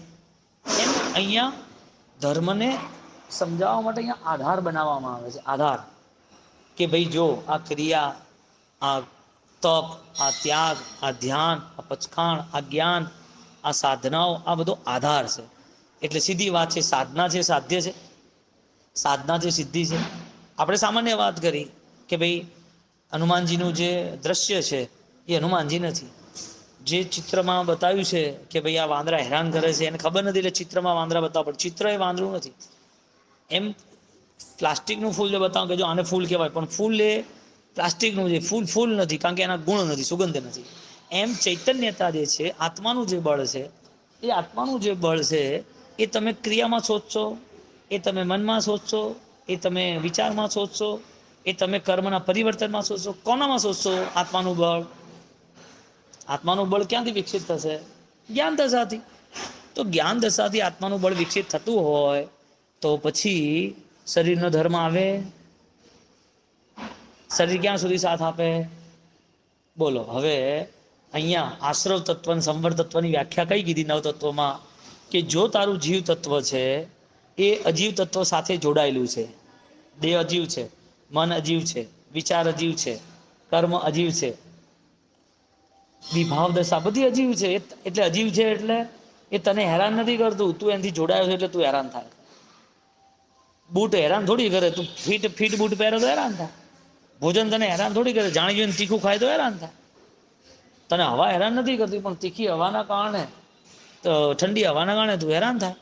એમ અહીંયા ધર્મને સમજાવવા માટે અહીંયા આધાર બનાવવામાં આવે છે. આધાર કે ભાઈ જો આ ક્રિયા, આ તપ, આ ત્યાગ, આ ધ્યાન, આ પચખાણ, આ જ્ઞાન, આ સાધનાઓ, આ બધો આધાર છે. એટલે સીધી વાત છે, સાધના છે, સાધ્ય છે. સાધના છે, સિદ્ધિ છે. આપણે સામાન્ય વાત કરી કે ભાઈ હનુમાનજીનું જે દ્રશ્ય છે એ હનુમાનજી નથી. જે ચિત્રમાં બતાવ્યું છે કે ભાઈ આ વાંદરા હેરાન કરે છે, એને ખબર નથી, એટલે ચિત્રમાં વાંદરા બતાવો, પણ ચિત્ર એ વાંદરું નથી. એમ પ્લાસ્ટિકનું ફૂલ જે બતાવો કે જો આને ફૂલ કહેવાય, પણ ફૂલ એ પ્લાસ્ટિકનું છે. ફૂલ નથી, કારણ કે એના ગુણ નથી, સુગંધ નથી. એમ ચૈતન્યતા જે છે, આત્માનું જે બળ છે, એ આત્માનું જે બળ છે એ તમે ક્રિયામાં શોધશો, એ તમે મનમાં શોધશો, એ તમે વિચારમાં શોધશો, એ તમે કર્મના પરિવર્તનમાં શોધશો. કોનામાં શોધશો આત્માનું બળ? આત્માનું બળ ક્યાંથી વિકસિત થશે? જ્ઞાન દશાથી. તો જ્ઞાન દશાથી આત્માનું બળ વિકસિત થતું હોય તો પછી શરીરનો ધર્મ આવે? શરીર ક્યાં સુધી સાથ આપે? બોલો. હવે અહીંયા આશ્રવ તત્વ અને સંવર તત્વની વ્યાખ્યા કઈ કીધી નવ તત્વમાં? કે જો તારું જીવ તત્વ છે એ અજીવ તત્વ સાથે જોડાયેલું છે. દેહ અજીવ છે, મન અજીવ છે, વિચાર અજીવ છે, કર્મ અજીવ છે, વિભાવ દશા બધી અજીવ છે. એટલે અજીવ છે એટલે એ તને હેરાન નથી કરતું, તું એનાથી જોડાયો છે એટલે તું હેરાન થાય. બૂટ હેરાન થોડી કરે, તું ફીટ ફીટ બૂટ પહેરે તો હેરાન થાય. ભોજન તને હેરાન થોડી કરે, જાણી જોઈને તીખું ખાય તો હેરાન થાય. તને હવા હેરાન નથી કરતી, પણ તીખી હવાના કારણે, તો ઠંડી હવાના કારણે તું હેરાન થાય.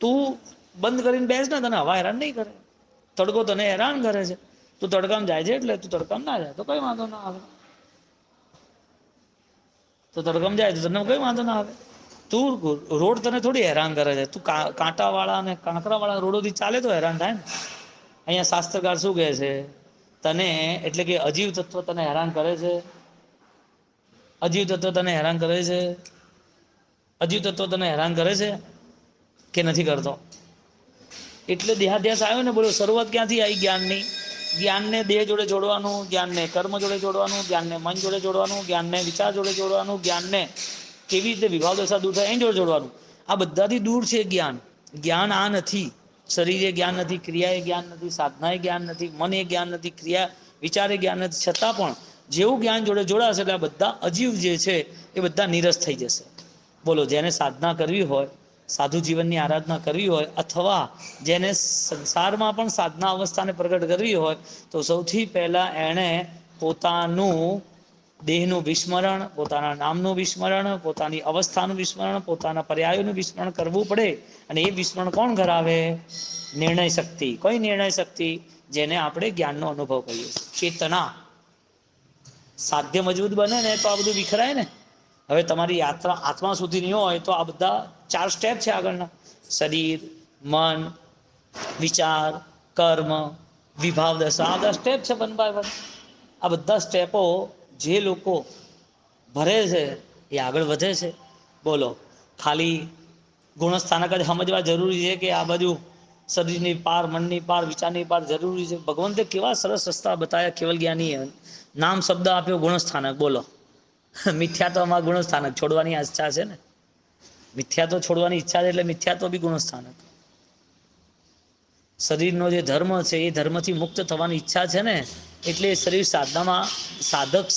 તું બંધ કરીને બેસ ને, તને હવા હેરાન નહીં કરે. તડકો તને હેરાન કરે છે, તું તડકામાં જાય છે એટલે તું તડકામાં ના જાય તો કઈ વાંધો ના આવે. તો તડકામાં જાય તો તને કઈ વાંધો ના આવે. તું રોડ તને થોડી હેરાન કરે છે, તું કાંટા વાળા અને કાંકરા વાળા રોડોથી ચાલે તો હેરાન થાય ને. અહીંયા શાસ્ત્રકાર શું કહે છે, તને એટલે કે અજીવ તત્વ તને હેરાન કરે છે. અજીવ તત્વ તને હેરાન કરે છે, અજીવ તત્વ તને હેરાન કરે છે કે નથી કરતો. એટલે દેહાધ્યાસ આવ્યો ને. બોલો શરૂઆત ક્યાંથી આવી જ્ઞાનની? જ્ઞાનને દેહ જોડે જોડવાનું, જ્ઞાનને કર્મ જોડે જોડવાનું, જ્ઞાનને મન જોડે જોડવાનું, જ્ઞાનને વિચાર જોડે જોડવાનું, જ્ઞાનને કેવી રીતે વિભાવ દશા દૂર થાય એની જોડે જોડવાનું. આ બધાથી દૂર છે જ્ઞાન. જ્ઞાન આ નથી. શરીર એ જ્ઞાન નથી, ક્રિયા એ જ્ઞાન નથી, સાધના એ જ્ઞાન નથી, મન એ જ્ઞાન નથી, ક્રિયા વિચાર એ જ્ઞાન નથી. છતાં પણ જેવું જ્ઞાન જોડે જોડાશે એટલે આ બધા અજીવ જે છે એ બધા નીરસ થઈ જશે. બોલો, જેને સાધના કરવી હોય, સાધુ જીવનની આરાધના કરવી હોય, અથવા જેને સંસારમાં પણ સાધના અવસ્થાને પ્રગટ કરવી હોય, તો સૌથી પહેલાં એણે પોતાનું દેહનું વિસ્મરણ, પોતાના નામનું વિસ્મરણ, પોતાની અવસ્થાનું વિસ્મરણ, પોતાના પર્યાયોનું વિસ્મરણ કરવું પડે. અને એ વિસ્મરણ કોણ કરાવે? નિર્ણય શક્તિ. કઈ નિર્ણય શક્તિ? જેને આપણે જ્ઞાનનો અનુભવ કરીએ છીએ. ચેતના. સાધ્ય મજબૂત બને ને તો આ બધું વિખરાય ને. હવે તમારી યાત્રા આત્મા સુધીની હોય તો આ બધા 4 સ્ટેપ છે આગળના: શરીર, મન, વિચાર, કર્મ, વિભાવ દશા. આ બધા સ્ટેપ છે વન બાય વન. આ બધા સ્ટેપો જે લોકો ભરે છે એ આગળ વધે છે. બોલો, ખાલી ગુણસ્થાનક જ સમજવા જરૂરી છે કે આ બાજુ શરીરની પાર, મનની પાર, વિચારની પાર જરૂરી છે? ભગવંતે કેવા સરસ રસ્તા બતાવ્યા કેવલ જ્ઞાની નામ શબ્દ આપ્યો ગુણસ્થાનક. બોલો, મિથ્યા તો અમારા ગુણસ્થાનક છોડવાની ઈચ્છા છે ને. મિથ્યા તો છોડવાની ઈચ્છા છે એટલે મિથ્યા તો બી ગુણસ્થાનક. શરીરનો જે ધર્મ છે એ ધર્મથી મુક્ત થવાની ઈચ્છા છે ને, એટલે શરીર સાધનામાં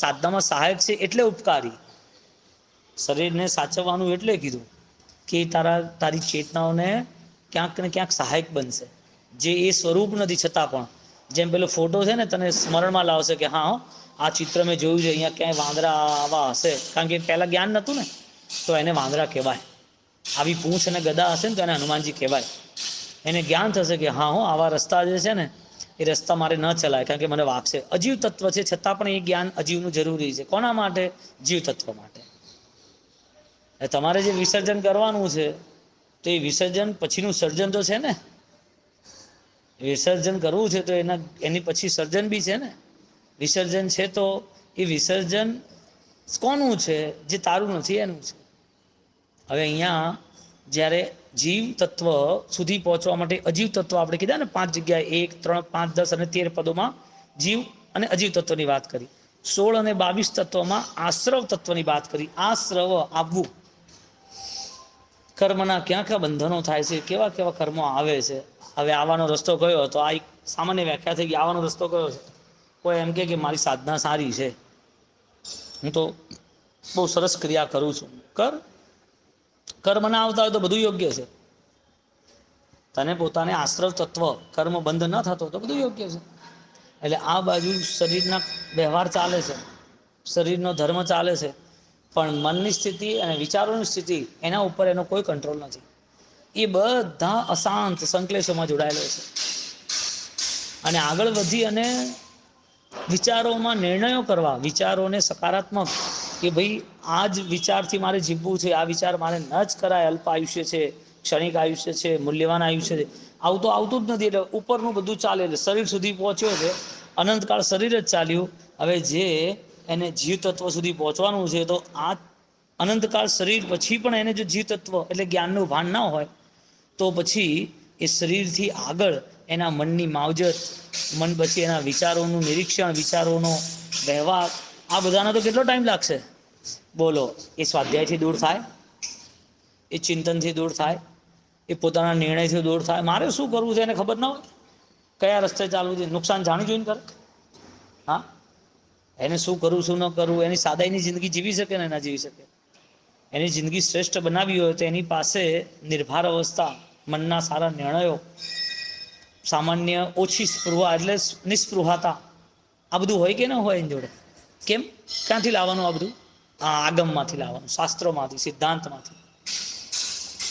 સાધનામાં સહાયક છે, એટલે ઉપકારી. શરીરને સાચવવાનું એટલે કીધું કે તારી ચેતનાઓને ક્યાંક ને ક્યાંક સહાયક બનશે. જે એ સ્વરૂપ નથી છતાં પણ, જેમ પેલો ફોટો છે ને તને સ્મરણમાં લાવશે કે હા આ ચિત્ર મેં જોયું છે, અહીંયા ક્યાંય વાંદરા આવા હશે. કારણ કે પહેલાં જ્ઞાન નહોતું ને, તો એને વાંદરા કહેવાય. આવી પૂંછ અને ગદા હશે ને તો એને હનુમાનજી કહેવાય. એને જ્ઞાન થશે કે હા આવા રસ્તા જે છે ને એ રસ્તા મારે ન ચલાય, કારણ કે મને વાગશે. અજીવ તત્વ છે છતાં પણ એ જ્ઞાન અજીવનું જરૂરી છે. કોના માટે? જીવ તત્વ માટે. તમારે જે વિસર્જન કરવાનું છે તો એ વિસર્જન પછીનું સર્જન તો છે ને. વિસર્જન કરવું છે તો એની પછી સર્જન બી છે ને. વિસર્જન છે તો એ વિસર્જન કોનું છે? જે તારું નથી એનું છે. હવે અહીંયા જ્યારે જીવ તત્વ સુધી પહોંચવા માટે અજીવ તત્વ આપણે કીધા ને 5 જગ્યાએ 1, 3, 5, 10 અને 13 પદોમાં જીવ અને અજીવ તત્વની વાત કરી. 16 અને 22 તત્વમાં આશ્રવ તત્વની વાત કરી. આશ્રવ આવવું. કર્મના ક્યાં ક્યાં બંધનો થાય છે, કેવા કેવા કર્મો આવે છે. હવે આવવાનો રસ્તો કયો? તો આ એક સામાન્ય વ્યાખ્યા થઈ ગઈ. આવવાનો રસ્તો કયો છે? કોઈ એમ કે મારી સાધના સારી છે, હું તો બહુ સરસ ક્રિયા કરું છું. કર્મ ના આવતા હોય તો બધું યોગ્ય છે. તને પોતાને આશ્રવ તત્વ કર્મ બંધ ન થતો તો બધું યોગ્ય છે. એટલે આ બાજુ શરીરના વ્યવહાર ચાલે છે, શરીરનો ધર્મ ચાલે છે, પણ મનની સ્થિતિ અને વિચારોની સ્થિતિ એના ઉપર એનો કોઈ કંટ્રોલ નથી. એ બધા અશાંત સંકલેશોમાં જોડાયેલો છે. અને આગળ વધી અને વિચારોમાં નિર્ણયો કરવા, વિચારોને સકારાત્મક કે ભાઈ આ જ વિચારથી મારે જીવવું છે, આ વિચાર મારે ન જ કરાય. અલ્પ આયુષ્ય છે, ક્ષણિક આયુષ્ય છે, મૂલ્યવાન આયુષ્ય છે, આવું તો આવતું જ નથી. એટલે ઉપરનું બધું ચાલે છે, શરીર સુધી પહોંચ્યો છે, અનંતકાળ શરીર જ ચાલ્યું. હવે જે એને જીવ તત્વ સુધી પહોંચવાનું છે, તો આ અનંતકાળ શરીર પછી પણ એને જો જીવ તત્વ એટલે જ્ઞાનનું ભાન ના હોય તો પછી એ શરીરથી આગળ એના મનની માવજત, મન પછી એના વિચારોનું નિરીક્ષણ, વિચારોનો વ્યવહાર, આ બધાનો તો કેટલો ટાઈમ લાગશે? બોલો, એ સ્વાધ્યાયથી દૂર થાય, એ ચિંતનથી દૂર થાય, એ પોતાના નિર્ણયથી દૂર થાય. મારે શું કરવું છે એને ખબર ના હોય, કયા રસ્તે ચાલવું છે, નુકસાન જાણી જોઈને કરે. હા, એને શું કરવું શું ન કરવું, એની સાદાઈની જિંદગી જીવી શકે ને ના જીવી શકે. એની જિંદગી શ્રેષ્ઠ બનાવી હોય તો એની પાસે નિર્ભાર અવસ્થા, મનના સારા નિર્ણયો, સામાન્ય ઓછી સ્પૃહા એટલે નિસ્પૃહાતા, આ બધું હોય કે ન હોય એની જોડે? કેમ? ક્યાંથી લાવવાનું આ બધું? આ આગમમાંથી લાવવાનું, શાસ્ત્રોમાંથી, સિદ્ધાંતમાંથી.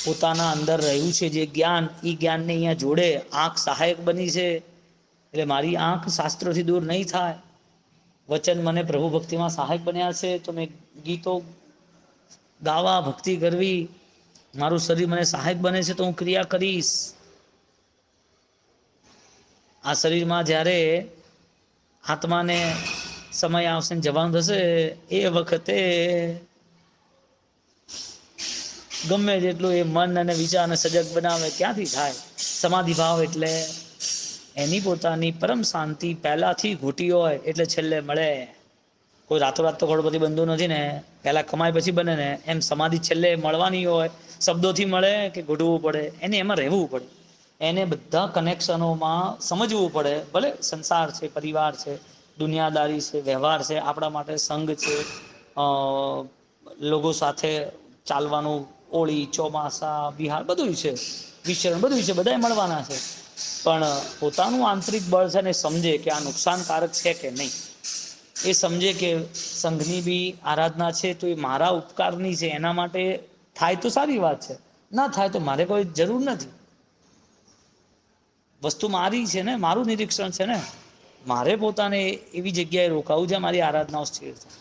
પોતાના અંદર રહ્યું છે જે જ્ઞાન, એ જ્ઞાનને અહીંયા જોડે. આંખ સહાયક બની છે, એટલે મારી આંખ શાસ્ત્રોથી દૂર નહીં થાય. વચન મને પ્રભુ ભક્તિમાં સહાયક બન્યા છે, તો મેં ગીતો ગાવા, ભક્તિ કરવી. મારું શરીર મને સહાયક બને છે, તો હું ક્રિયા કરીશ. આ શરીરમાં જ્યારે આત્માને સમય આવશે ને જવાનું થશે, એ વખતે ગમે જેટલું એ મન અને વિચારને સજગ બનાવે, ક્યાંથી થાય? સમાધિ ભાવ એટલે એની પોતાની પરમ શાંતિ પહેલાથી ઘૂંટી હોય એટલે છેલ્લે મળે. કોઈ રાતોરાત તો કરોડપતિ બનતું નથી ને, પહેલા કમાય પછી બને ને. એમ સમાધિ છેલ્લે મળવાની હોય, શબ્દોથી મળે કે ઘૂંટવું પડે, એને એમાં રહેવું પડે. એને બધા કનેક્શનોમાં સમજવું પડે. ભલે સંસાર છે, પરિવાર છે, દુનિયાદારી છે, વ્યવહાર છે, આપણા માટે સંઘ છે, લોકો સાથે ચાલવાનું, હોળી, ચોમાસા, બિહાર બધું છે, વિચરણ બધું છે, બધા મળવાના છે. પણ પોતાનું આંતરિક બળ છે ને સમજે કે આ નુકસાનકારક છે કે નહીં. એ સમજે કે સંઘની બી આરાધના છે તો એ મારા ઉપકારની છે, એના માટે થાય તો સારી વાત છે, ના થાય તો મારે કોઈ જરૂર નથી. વસ્તુ મારી છે ને, મારું નિરીક્ષણ છે ને. મારે પોતાને એવી જગ્યાએ રોકાવું છે મારી આરાધનાઓ સ્થિર થાય.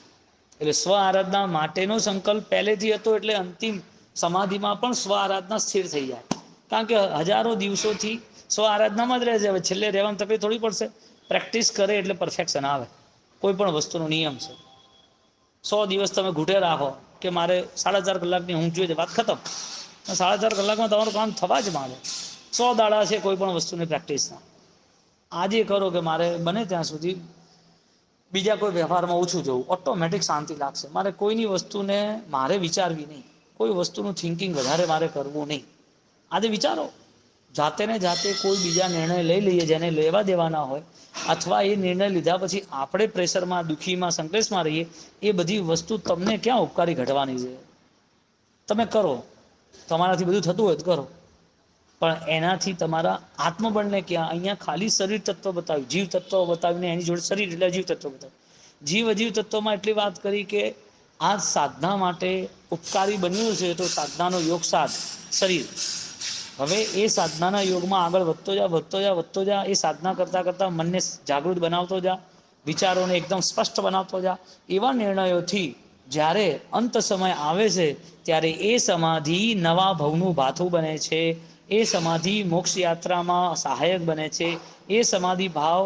એટલે સ્વ આરાધના માટેનો સંકલ્પ પહેલેથી હતો, એટલે અંતિમ સમાધિમાં પણ સ્વ આરાધના સ્થિર થઈ જાય. કારણ કે હજારો દિવસોથી સ્વ આરાધનામાં જ રહે છે. હવે છેલ્લે રહેવાની તકલીફ થોડી પડશે. પ્રેક્ટિસ કરે એટલે પરફેક્શન આવે. કોઈ પણ વસ્તુનો નિયમ છે. 100 દિવસ તમે ઘૂંટે રાખો કે મારે 4.5 કલાકની ઊંઘ જોઈએ, વાત ખતમ. 4.5 કલાકમાં તમારું કામ થવા જ માંડે. 100 દાડા છે કોઈ પણ વસ્તુની પ્રેક્ટિસના. આજે કરો કે મારે બને ત્યાં સુધી બીજા કોઈ વ્યવહારમાં ઓછું જવું, ઓટોમેટિક શાંતિ લાગશે. મારે કોઈની વસ્તુને મારે વિચારવી નહીં, કોઈ વસ્તુનું થિંકિંગ વધારે મારે કરવું નહીં. આજે વિચારો, જાતે ને જાતે કોઈ બીજા નિર્ણય લઈ લઈએ જેને લેવા દેવાના હોય, અથવા એ નિર્ણય લીધા પછી આપણે પ્રેશરમાં, દુઃખીમાં, સંકલેશમાં રહીએ, એ બધી વસ્તુ તમને ક્યાં ઉપકારી ઘટવાની છે? તમે કરો, તમારાથી બધું થતું હોય તો કરો, પણ એનાથી તમારા આત્મબળને ક્યાં? અહીંયા ખાલી શરીર તત્વ બતાવ્યું, જીવ તત્વ બતાવીને એની જોડે શરીર એટલે જીવ તત્વ બતાવ્યું. જીવ અજીવ તત્વમાં એટલી વાત કરી કે આ સાધના માટે ઉપકારી બન્યું છે, તો સાધનાનો યોગ સાધ શરીર. હવે એ સાધનાના યોગમાં આગળ વધતો જા, વધતો જા, વધતો જા. એ સાધના કરતાં કરતાં મનને જાગૃત બનાવતો જા, વિચારોને એકદમ સ્પષ્ટ બનાવતો જા. એવા નિર્ણયોથી જ્યારે અંત સમય આવે છે, ત્યારે એ સમાધિ નવા ભવનું ભાથું બને છે. એ સમાધિ મોક્ષ યાત્રામાં સહાયક બને છે. એ સમાધિ ભાવ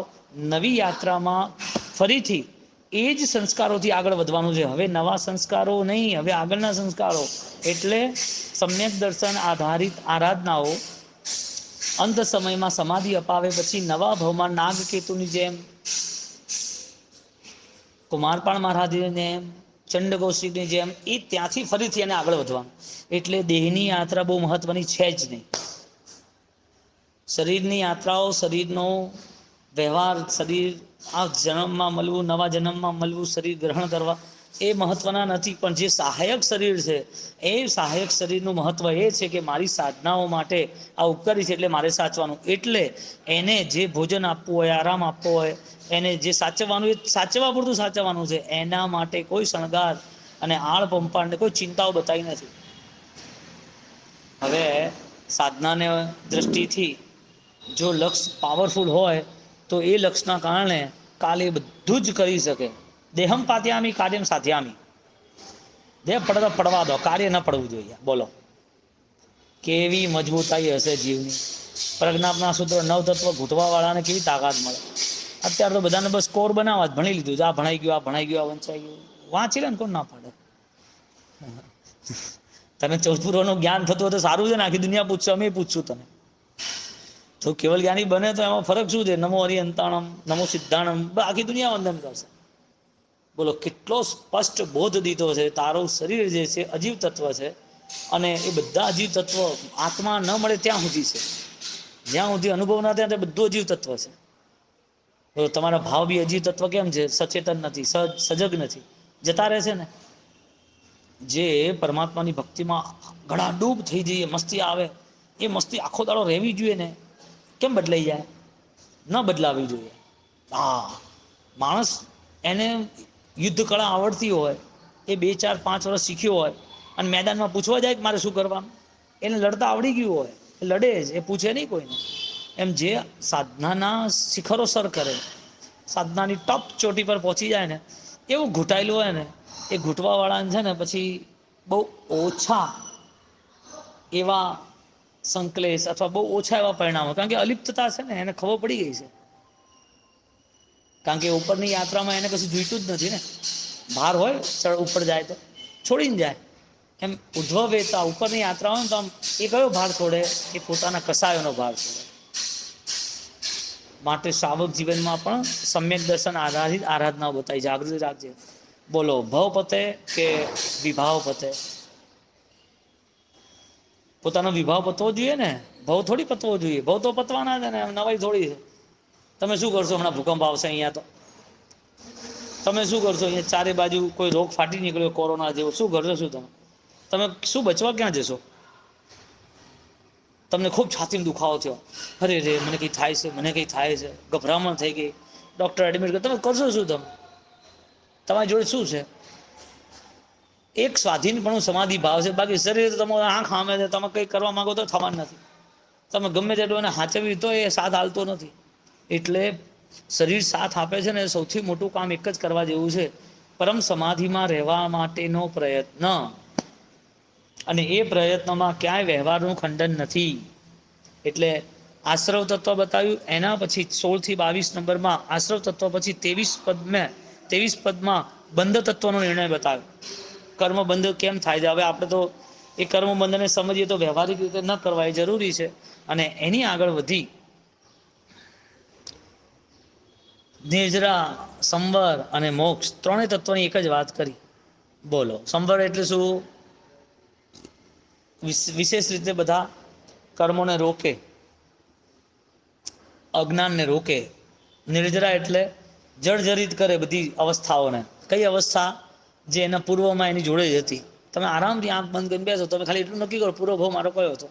નવી યાત્રામાં ફરીથી એ જ સંસ્કારોથી આગળ વધવાનું છે. હવે નવા સંસ્કારો નહીં, હવે આગળના સંસ્કારો. એટલે સમ્યક દર્શન આધારિત આરાધનાઓ અંત સમયમાં સમાધિ અપાવે પછી નવા ભવમાં નાગકેતુની જેમ, કુમારપાળ મહારાજની જેમ, ચંડગોસ્રીની જેમ, એ ત્યાંથી ફરીથી એને આગળ વધવાનું. એટલે દેહની યાત્રા બહુ મહત્વની છે જ નહીં. શરીરની યાત્રાઓ, શરીરનો વ્યવહાર, શરીર આ જન્મમાં મળવું, નવા જન્મમાં મળવું, શરીર ગ્રહણ કરવા, એ મહત્વના નથી. પણ જે સહાયક શરીર છે, એ સહાયક શરીરનું મહત્વ એ છે કે મારી સાધનાઓ માટે આ ઉપકારી છે, એટલે મારે સાચવાનું. એટલે એને જે ભોજન આપવું હોય, આરામ આપવો હોય, એને જે સાચવવાનું, એ સાચવા પૂરતું સાચવવાનું છે. એના માટે કોઈ શણગાર અને આળ પંપાળને કોઈ ચિંતાઓ બતાવી નથી. હવે સાધનાને દ્રષ્ટિથી જો લક્ષ પાવરફુલ હોય તો એ લક્ષના કારણે કાલે બધું જ કરી શકે. દેહમ પાત્યામી કાર્યમ સાધ્યામી. દેહ પડે તો પડવા દો, કાર્ય ન પડવું જોઈએ. બોલો કેવી મજબૂતાઈ હશે જીવની. પ્રજ્ઞાપના સૂત્ર 9 તત્વ ઘૂંટવા વાળાને કેવી તાકાત મળે. અત્યારે તો બધાને બસ સ્કોર બનાવવા જ, ભણી લીધું, આ ભણાઈ ગયું, આ ભણાઈ ગયું, આ વંચાઈ ગયું. વાંચી લે ને, કોણ ના પાડે? તને ચૌથપુરોનું જ્ઞાન થતું હોય તો સારું છે ને. આખી દુનિયા પૂછશે, અમે પૂછશું તને. તો કેવલ જ્ઞાની બને તો એમાં ફરક શું છે? નમો હરિહંતાણમ, નમો સિદ્ધાણમ, આખી દુનિયા વંદન કરશે. બોલો કેટલો સ્પષ્ટ બોધ દીધો છે. તારું શરીર જે છે અજીવ તત્વ છે, અને એ બધા અજીવ તત્વો આત્મા ન મળે ત્યાં સુધી છે. જ્યાં સુધી અનુભવ ના થાય ત્યાં બધું અજીવ તત્વ છે. તો તમારા ભાવ બી અજીવ તત્વ કેમ છે? સચેતન નથી, સજગ નથી, જતા રહે છે ને. જે પરમાત્માની ભક્તિમાં ઘણા ડૂબ થઈ જઈએ, મસ્તી આવે, એ મસ્તી આખો દાડો રહેવી જોઈએ ને. કેમ બદલાઈ જાય? ન બદલાવી જોઈએ. હા, માણસ એને યુદ્ધ કળા આવડતી હોય, એ 2 4 5 વર્ષ શીખ્યો હોય અને મેદાનમાં પૂછવા જાય કે મારે શું કરવાનું, એને લડતા આવડી ગયું હોય, એ લડે જ, એ પૂછે નહીં કોઈને. એમ જે સાધનાના શિખરો સર કરે, સાધનાની ટોપ ચોટી પર પહોંચી જાય ને, એવું ઘૂંટાયેલું હોય ને, એ ઘૂંટવા વાળાને છે ને પછી બહુ ઓછા એવા સંકલેશ અથવા બહુ ઓછા એવા પરિણામો, કારણ કે અલિપ્તતા છે ને એને ખબર પડી ગઈ છે. કારણ કે ઉપરની યાત્રામાં એને કશું જોઈતું જ નથી ને. ભાર હોય ઉપર જાય તો છોડીને જાય. એમ ઉદ્ધવ વેતા ઉપરની યાત્રા હોય ને તો આમ એ કયો ભાર છોડે, એ પોતાના કસાયોનો ભાર છોડે. માટે શ્રાવક જીવનમાં પણ સમ્યક દર્શન આધારિત આરાધનાઓ બતાવી. જાગૃતિ રાખજે. બોલો, ભવ પતે કે વિભાવ પતે? પોતાનો વિભાવ પતવો જોઈએ ને, ભવ થોડી પતવો જોઈએ. ભવ તો પતવાના છે ને, નવાઈ થોડી છે. તમે શું કરશો? હમણાં ભૂકંપ આવશે અહીંયા તો તમે શું કરશો? અહીંયા ચારે બાજુ કોઈ રોગ ફાટી નીકળ્યો કોરોના જેવો, શું કરશો? શું તમે શું બચવા ક્યાં જશો? તમને ખૂબ છાતીમાં દુખાવો થયો, અરે રે મને કંઈ થાય છે, મને કંઈ થાય છે, ગભરામણ થઈ ગઈ, ડૉક્ટર એડમિટ કરો, તમે કરશો શું? તમારી જોડે શું છે? એક સ્વાધીનપણું સમાધિ ભાવ છે, બાકી શરીર તો તમારું આંખ સામે છે, તમે કંઈ કરવા માંગો તો થવાનું નથી. તમે ગમે તેટલું એને હાચવી તો એ સાથ હાલતો નથી. એટલે શરીર સાથ આપે છે ને, સૌથી મોટું કામ એક જ કરવા જેવું છે, પરમ સમાધિમાં રહેવા માટેનો પ્રયત્ન. અને એ પ્રયત્નોમાં ક્યાંય વ્યવહારનું ખંડન નથી. એટલે આશ્રવ તત્વ બતાવ્યું. એના પછી 16 થી 22 નંબરમાં આશ્રવ તત્વ પછી 23 પદમાં બંધ તત્વનો નિર્ણય બતાવ્યો. કર્મ બંધ કેમ થાય છે? હવે આપણે તો એ કર્મ બંધને સમજીએ તો વ્યવહારિક રીતે ન કરવા એ જરૂરી છે. અને એની આગળ વધી નિર્જરા, સંવર અને મોક્ષ ત્રણેય તત્વોની એક જ વાત કરી. બોલો, સંવર એટલે શું? વિશેષ રીતે બધા કર્મોને રોકે, અજ્ઞાનને રોકે. નિર્જરા એટલે જર્જરિત કરે બધી અવસ્થાઓને. કઈ અવસ્થા? જે એના પૂર્વમાં એની જોડે જ હતી. તમે આરામથી આંખ બંધ કરીને બેસો, તમે ખાલી એટલું નક્કી કરો પૂરો ભાવ મારો કયો હતો.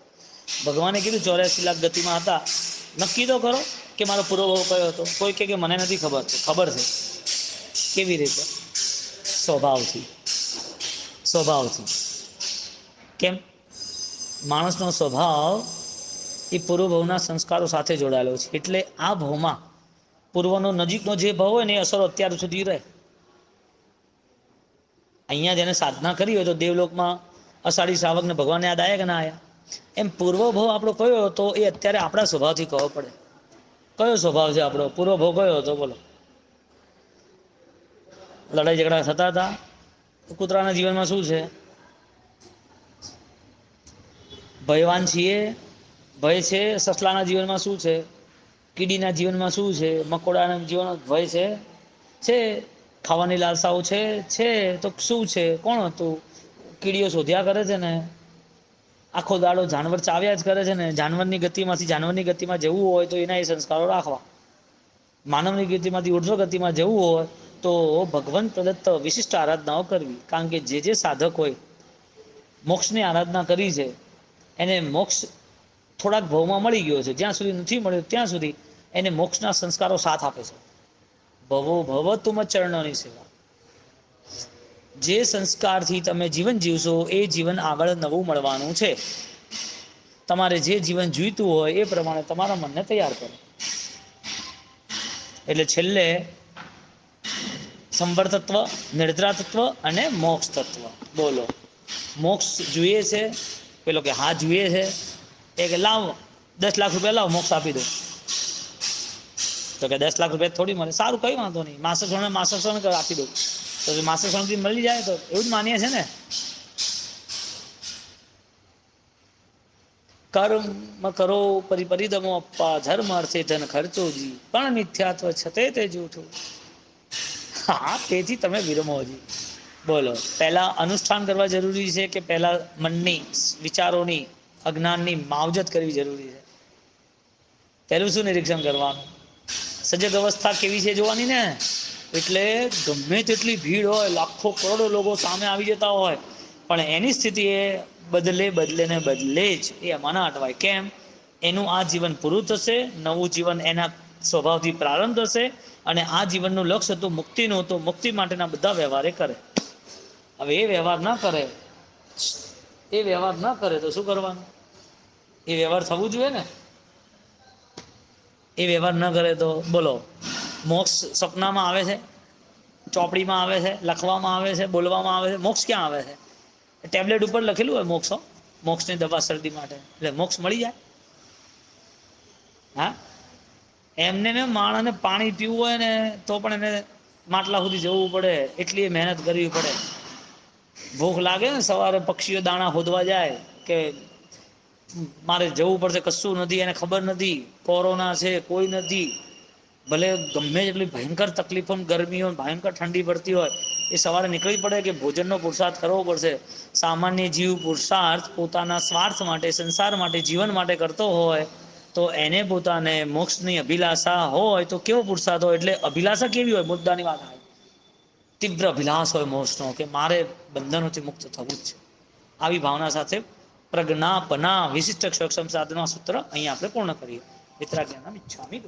ભગવાને કીધું 84 લાખ ગતિમાં હતા, નક્કી તો કરો કે મારો પૂરો ભાવ કયો હતો. કોઈ કે મને નથી ખબર. ખબર છે. કેવી રીતે? સ્વભાવથી. કેમ? માણસનો સ્વભાવ એ પૂર્વભવના સંસ્કારો સાથે જોડાયેલો છે. એટલે આ ભાવમાં પૂર્વનો નજીકનો જે ભાવ હોય ને, એ અસરો અત્યાર સુધી રહે. અહીંયા જેને સાધના કરી હોય તો દેવલોકમાં અષાઢી શ્રાવકને ભગવાન યાદ આવ્યા કે ના આવ્યા? એમ પૂર્વ ભાવ આપણો કયો હતો એ અત્યારે આપણા સ્વભાવથી ખબર પડે. કયો સ્વભાવ છે આપણો? પૂર્વ ભાવ કયો હતો? બોલો. લડાઈ ઝઘડા થતા હતા. કૂતરાના જીવનમાં શું છે? ભયવાન છીએ, ભય છે. સસલાના જીવનમાં શું છે? કીડીના જીવનમાં શું છે? મકોડાના જીવનમાં ભય છે. ખાવાની લાલસાઓ છે. તો શું છે? કોણ હતું? કીડીઓ શોધ્યા કરે છે ને, આખો દાડો જાનવર ચાવ્યા જ કરે છે ને. જાનવરની ગતિમાંથી જાનવરની ગતિમાં જવું હોય તો એના એ સંસ્કારો રાખવા. માનવની ગતિમાંથી ઉર્ધ્વ ગતિમાં જવું હોય તો ભગવાન પ્રદત્ત વિશિષ્ટ આરાધનાઓ કરવી. કારણ કે જે સાધક હોય મોક્ષની આરાધના કરી છે, એને મોક્ષ થોડાક ભાવમાં મળી ગયો છે. જ્યાં સુધી નથી મળ્યો ત્યાં સુધી એને મોક્ષના સંસ્કારો સાથ આપે છે. ભવો ભવ તુમ ચરણોની સેવા. જે સંસ્કારથી તમે જીવન જીવશો એ જીવન આગળ નવું મળવાનું છે. તમારે જે જીવન જોઈતું હોય એ પ્રમાણે તમારા મનને તૈયાર કરો. એટલે છેલ્લે સંવર તત્વ, નિર્જરા તત્વ અને મોક્ષ તત્વ. બોલો, મોક્ષ જોઈએ છે? પેલો કે હા જોઈએ છે. એ કે લાવ 10 લાખ રૂપિયા લાવ, મોક્ષ આપી દો. તો કે 10 લાખ રૂપિયા થોડી મળે. સારું, કઈ વાંધો નહીં, માસક આપી દો. તો માસક સોણથી મળી જાય તો એવું જ માનીએ છે ને. કર્મ કરો પરિદમો અપ્પા, ધર્મ અર્થે ધન ખર્ચો જી, પણ મિથ્યાત્વ છતે તે જૂઠું. હા, તેથી તમે વિરમોજી. બોલો, પહેલા અનુષ્ઠાન કરવા જરૂરી છે કે પહેલા મનની, વિચારોની, અજ્ઞાનની માવજત કરવી જરૂરી છે? પહેલું શું નિરીક્ષણ કરવાનું? સજગ અવસ્થા કેવી છે જોવાની ને. એટલે ગમે તેટલી ભીડ હોય, લાખો કરોડો લોકો સામે આવી જતા હોય, પણ એની સ્થિતિ એ બદલે જ એ અમાના અટવાય. કેમ? એનું આ જીવન પૂરું થશે, નવું જીવન એના સ્વભાવથી પ્રારંભ થશે અને આ જીવનનું લક્ષ્ય હતું મુક્તિનું, તો મુક્તિ માટેના બધા વ્યવહારે કરે. હવે એ વ્યવહાર ના કરે, એ વ્યવહાર ના કરે તો શું કરવાનું? એ વ્યવહાર થવું જોઈએ ને. એ વ્યવહાર ન કરે તો બોલો, મોક્ષ સપનામાં આવે છે, ચોપડીમાં આવે છે, લખવામાં આવે છે, બોલવામાં આવે છે, મોક્ષ ક્યાં આવે છે? ટેબ્લેટ ઉપર લખેલું હોય મોક્ષો, મોક્ષની દવા શરદી માટે, એટલે મોક્ષ મળી જાય? હા, એમને ને માણસને પાણી પીવું હોય ને તો પણ એને માટલા સુધી જવું પડે, એટલી મહેનત કરવી પડે. ભૂખ લાગે ને સવારે પક્ષીઓ દાણા હોદવા જાય કે મારે જવું પડશે, કશું નથી, એને ખબર નથી કોરોના છે, કોઈ નથી, ભલે ગમે એટલી ભયંકર તકલીફો, ગરમી હોય, ભયંકર ઠંડી પડતી હોય, એ સવારે નીકળી પડે કે ભોજનનો પુરુષાર્થ કરવો પડશે. સામાન્ય જીવ પુરુષાર્થ પોતાના સ્વાર્થ માટે, સંસાર માટે, જીવન માટે કરતો હોય તો એને પોતાને મોક્ષની અભિલાષા હોય તો કેવો પુરુષાર્થ હોય? એટલે અભિલાષા કેવી હોય? મુદ્દાની વાત આવે, તીવ્ર અભિલાષ હોય મોક્ષનો, કે મારે બંધનોથી મુક્ત થવું જ છે. આવી ભાવના સાથે પ્રજ્ઞાપના વિશિષ્ટ સક્ષમ સાધના સૂત્ર અહીંયા આપણે પૂર્ણ કરીએ. વિતરાગ્યમ ઈચ્છામિ.